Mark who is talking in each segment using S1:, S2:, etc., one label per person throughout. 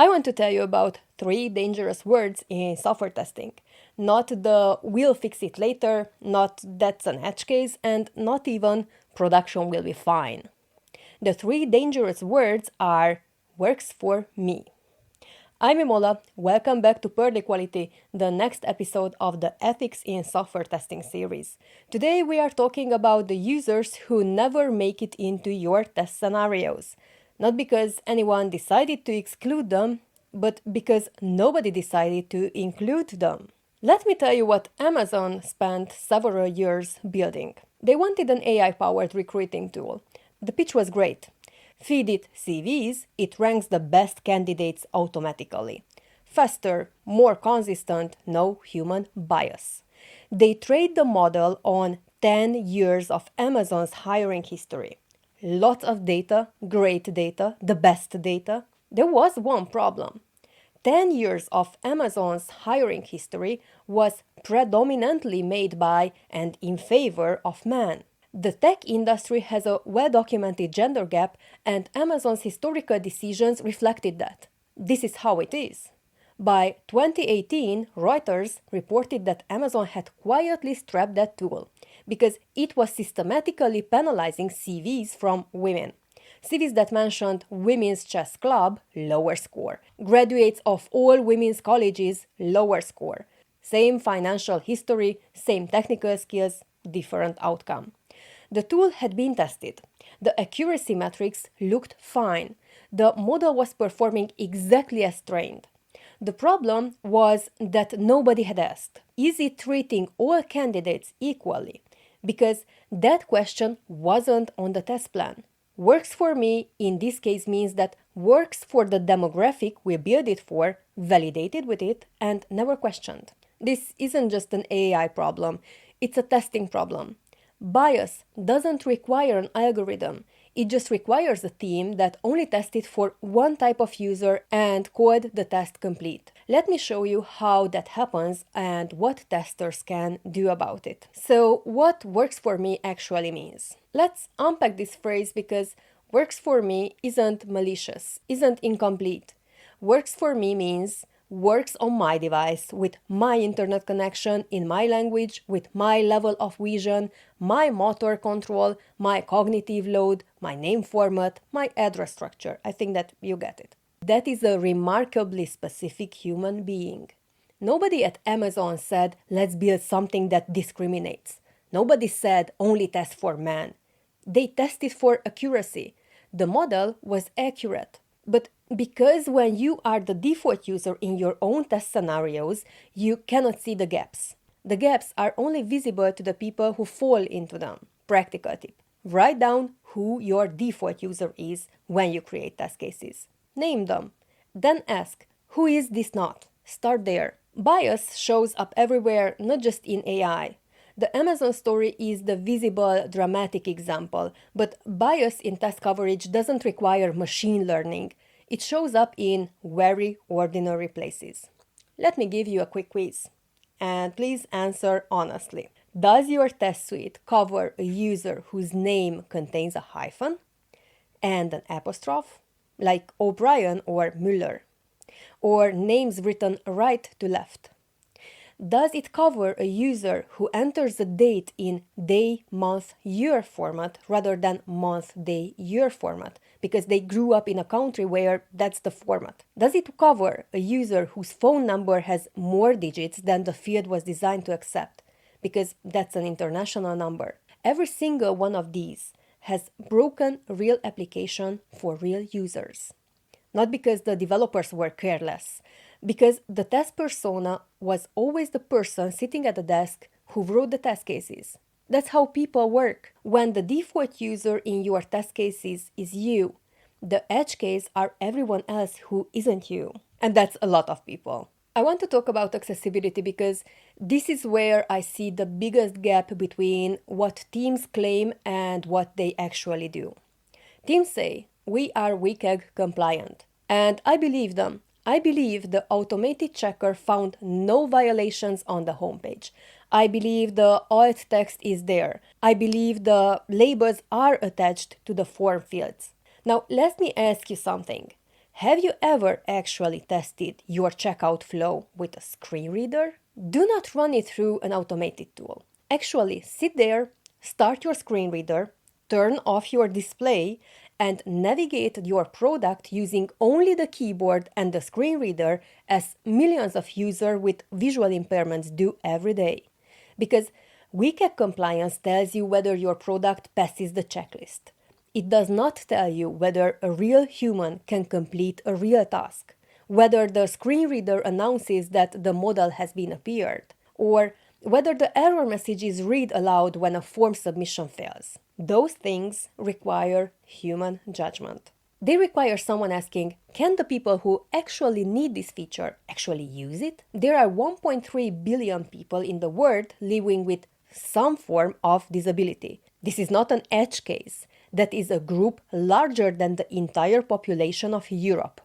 S1: I want to tell you about 3 dangerous words in software testing. Not the "we'll fix it later", not "that's an edge case", and not even "production will be fine". The 3 dangerous words are "works for me". I'm Imola, welcome back to Pearl Equality, the next episode of the Ethics in Software Testing series. Today we are talking about the users who never make it into your test scenarios. Not because anyone decided to exclude them, but because nobody decided to include them. Let me tell you what Amazon spent several years building. They wanted an AI-powered recruiting tool. The pitch was great. Feed it CVs, it ranks the best candidates automatically. Faster, more consistent, no human bias. They trade the model on 10 years of Amazon's hiring history. Lots of data, great data, the best data. There was one problem. 10 years of Amazon's hiring history was predominantly made by and in favor of men. The tech industry has a well-documented gender gap, and Amazon's historical decisions reflected that. This is how it is. By 2018, Reuters reported that Amazon had quietly scrapped that tool because it was systematically penalizing CVs from women. CVs that mentioned Women's Chess Club, lower score. Graduates of all women's colleges, lower score. Same financial history, same technical skills, different outcome. The tool had been tested. The accuracy metrics looked fine. The model was performing exactly as trained. The problem was that nobody had asked, is it treating all candidates equally? Because that question wasn't on the test plan. Works for me in this case means that works for the demographic we built it for, validated with it, and never questioned. This isn't just an AI problem, it's a testing problem. Bias doesn't require an algorithm. It just requires a team that only tested for one type of user and called the test complete. Let me show you how that happens and what testers can do about it. So, what works for me actually means? Let's unpack this phrase because works for me isn't malicious, isn't incomplete. Works for me means works on my device, with my internet connection, in my language, with my level of vision, my motor control, my cognitive load, my name format, my address structure. I think that you get it. That is a remarkably specific human being. Nobody at Amazon said, let's build something that discriminates. Nobody said, only test for men. They tested for accuracy. The model was accurate. But because when you are the default user in your own test scenarios, you cannot see the gaps. The gaps are only visible to the people who fall into them. Practical tip. Write down who your default user is when you create test cases. Name them. Then ask, who is this not? Start there. Bias shows up everywhere, not just in AI. The Amazon story is the visible, dramatic example, but bias in test coverage doesn't require machine learning. It shows up in very ordinary places. Let me give you a quick quiz. And please answer honestly. Does your test suite cover a user whose name contains a hyphen and an apostrophe, like O'Brien or Müller, or names written right to left? Does it cover a user who enters the date in day, month, year format rather than month, day, year format because they grew up in a country where that's the format? Does it cover a user whose phone number has more digits than the field was designed to accept because that's an international number? Every single one of these has broken real application for real users. Not because the developers were careless, because the test persona was always the person sitting at the desk who wrote the test cases. That's how people work. When the default user in your test cases is you, the edge case are everyone else who isn't you. And that's a lot of people. I want to talk about accessibility because this is where I see the biggest gap between what teams claim and what they actually do. Teams say, we are WCAG compliant. And I believe them. I believe the automated checker found no violations on the homepage. I believe the alt text is there. I believe the labels are attached to the form fields. Now, let me ask you something. Have you ever actually tested your checkout flow with a screen reader? Do not run it through an automated tool. Actually, sit there, start your screen reader, turn off your display, and navigate your product using only the keyboard and the screen reader as millions of users with visual impairments do every day. Because WCAG compliance tells you whether your product passes the checklist. It does not tell you whether a real human can complete a real task, whether the screen reader announces that the model has been appeared, or whether the error message is read aloud when a form submission fails. Those things require human judgment. They require someone asking, can the people who actually need this feature actually use it? There are 1.3 billion people in the world living with some form of disability. This is not an edge case. That is a group larger than the entire population of Europe.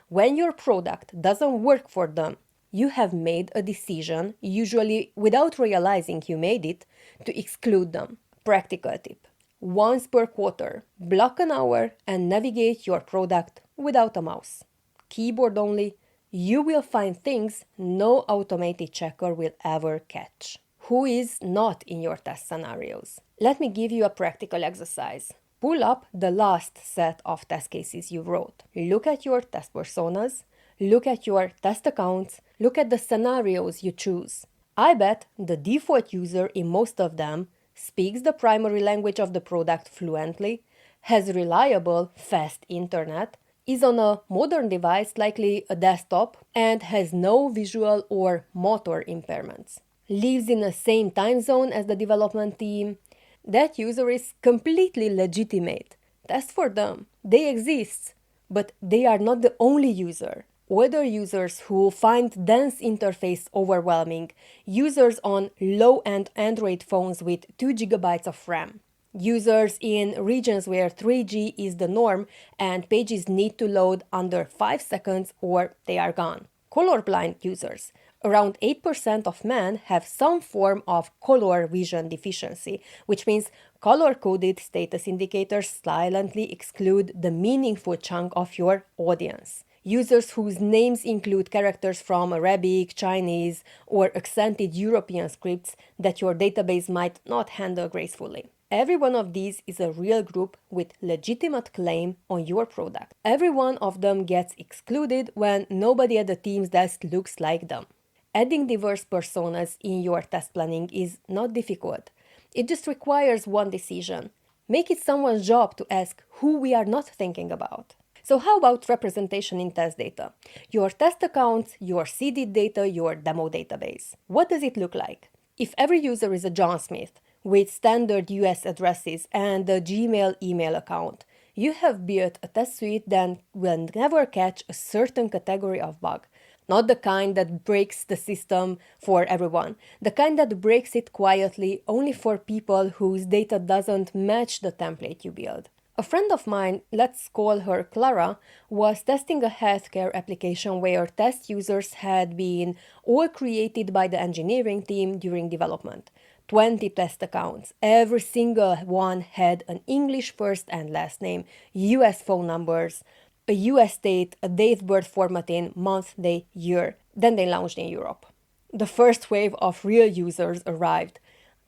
S1: When your product doesn't work for them, you have made a decision, usually without realizing you made it, to exclude them. Practical tip. Once per quarter, block an hour and navigate your product without a mouse. Keyboard only, you will find things no automated checker will ever catch. Who is not in your test scenarios? Let me give you a practical exercise. Pull up the last set of test cases you wrote. Look at your test personas, look at your test accounts, look at the scenarios you choose. I bet the default user in most of them speaks the primary language of the product fluently, has reliable, fast internet, is on a modern device, likely a desktop, and has no visual or motor impairments. Lives in the same time zone as the development team. That user is completely legitimate. Test for them. They exist, but they are not the only user. Other users who find dense interface overwhelming, users on low-end Android phones with 2 GB of RAM, users in regions where 3G is the norm and pages need to load under 5 seconds or they are gone. Colorblind users. Around 8% of men have some form of color vision deficiency, which means color-coded status indicators silently exclude the meaningful chunk of your audience. Users whose names include characters from Arabic, Chinese, or accented European scripts that your database might not handle gracefully. Every one of these is a real group with legitimate claim on your product. Every one of them gets excluded when nobody at the team's desk looks like them. Adding diverse personas in your test planning is not difficult. It just requires one decision. Make it someone's job to ask who we are not thinking about. So how about representation in test data? Your test accounts, your seeded data, your demo database. What does it look like? If every user is a John Smith with standard US addresses and a Gmail email account, you have built a test suite that will never catch a certain category of bug. Not the kind that breaks the system for everyone, the kind that breaks it quietly only for people whose data doesn't match the template you build. A friend of mine, let's call her Clara, was testing a healthcare application where test users had been all created by the engineering team during development. 20 test accounts. Every single one had an English first and last name, US phone numbers, a US date, a date of birth formatting, month, day, year. Then they launched in Europe. The first wave of real users arrived.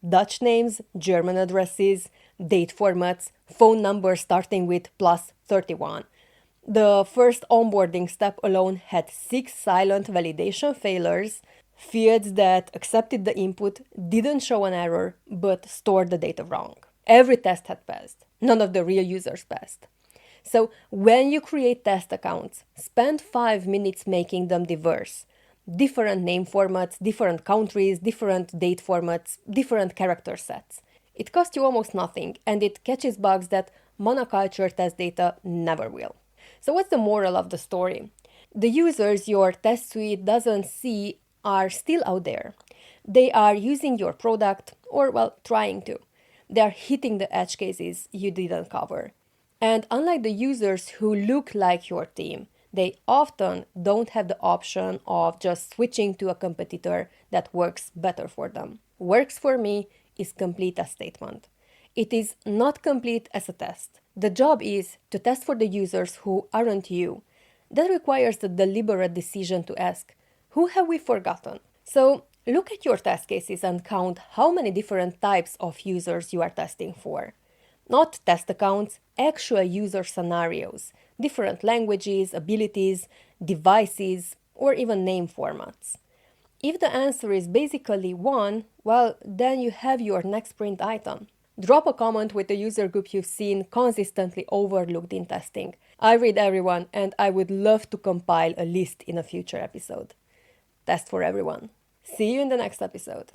S1: Dutch names, German addresses, date formats, phone numbers starting with +31. The first onboarding step alone had 6 silent validation failures, fields that accepted the input, didn't show an error, but stored the data wrong. Every test had passed. None of the real users passed. So when you create test accounts, spend 5 minutes making them diverse. Different name formats, different countries, different date formats, different character sets. It costs you almost nothing, and it catches bugs that monoculture test data never will. So what's the moral of the story? The users your test suite doesn't see are still out there. They are using your product, or well, trying to. They are hitting the edge cases you didn't cover. And unlike the users who look like your team, they often don't have the option of just switching to a competitor that works better for them. Works for me is complete a statement. It is not complete as a test. The job is to test for the users who aren't you. That requires the deliberate decision to ask, who have we forgotten? So look at your test cases and count how many different types of users you are testing for. Not test accounts, actual user scenarios, different languages, abilities, devices, or even name formats. If the answer is basically 1, well, then you have your next sprint item. Drop a comment with a user group you've seen consistently overlooked in testing. I read everyone and I would love to compile a list in a future episode. Test for everyone. See you in the next episode.